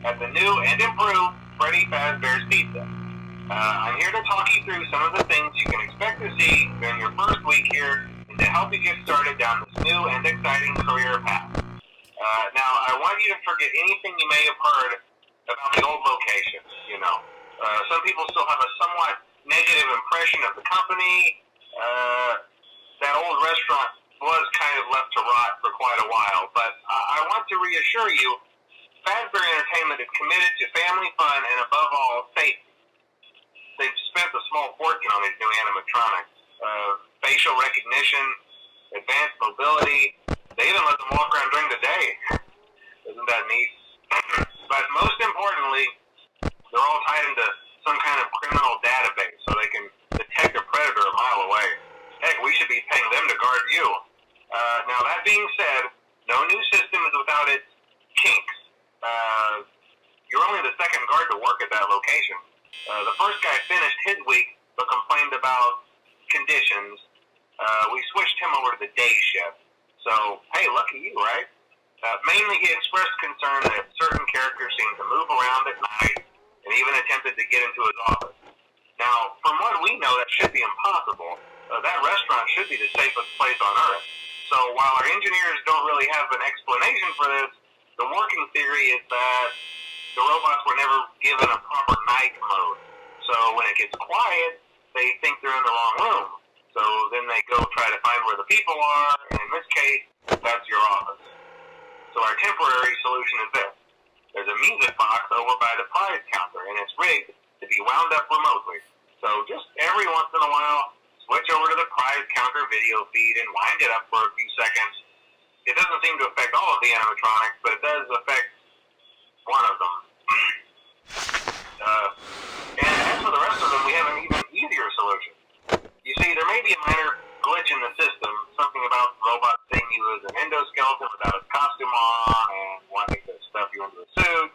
at the new and improved Freddy Fazbear's Pizza. I'm here to talk you through some of the things you can expect to see during your first week here and to help you get started down this new and exciting career path. Now, I want you to forget anything you may have heard about the old location. Some people still have a somewhat negative impression of the company. That old restaurant was kind of left to rot for quite a while, but I want to reassure you, Fazbear Entertainment is committed to family fun and, above all, safety. They've spent a small fortune on these new animatronics. Facial recognition, advanced mobility. They even let them walk around during the day. Isn't that neat? But most importantly, they're all tied into some kind of criminal database so they can detect a predator a mile away. Heck, we should be paying them to guard you. Now, that being said, no new system is without its kinks. You're only the second guard to work at that location. The first guy finished his week but complained about conditions. We switched him over to the day shift. So, hey, lucky you, right? Mainly he expressed concern that certain characters seemed to move around at night and even attempted to get into his office. Now, from what we know, that should be impossible. That restaurant should be the safest place on Earth. So while our engineers don't really have an explanation for this, the working theory is that the robots were never given a proper night mode. So when it gets quiet, they think they're in the wrong room. So then they go try to find where the people are, and in this case, that's your office. So our temporary solution is this. There's a music box over by the prize counter, and it's rigged to be wound up remotely. So just every once in a while, switch over to the prize counter video feed and wind it up for a few seconds. It doesn't seem to affect all of the animatronics, but it does affect one of them. And as for the rest of them, we have an even easier solution. You see, there may be a minor glitch in the system, something about robots seeing you as an endoskeleton without a costume on and wanting to stuff you into a suit.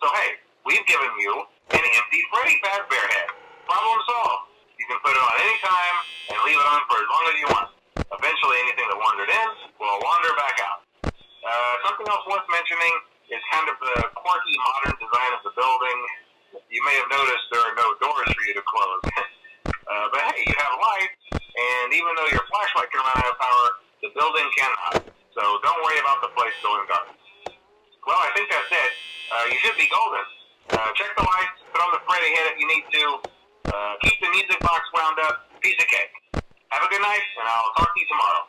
So hey, we've given you an empty Freddy Fazbear head. Problem solved. You can put it on any time and leave it on for as long as you want. Eventually anything that wandered in will wander back out. Something else worth mentioning is kind of the quirky modern design of the building. You may have noticed there are no doors for you to close. But hey, you have lights, and even though your flashlight can run out of power, the building cannot. So don't worry about the place going dark. Well, I think that's it. You should be golden. Check the lights, put on the Freddy head if you need to. Keep the music box wound up. Piece of cake. Have a good night, and I'll talk to you tomorrow.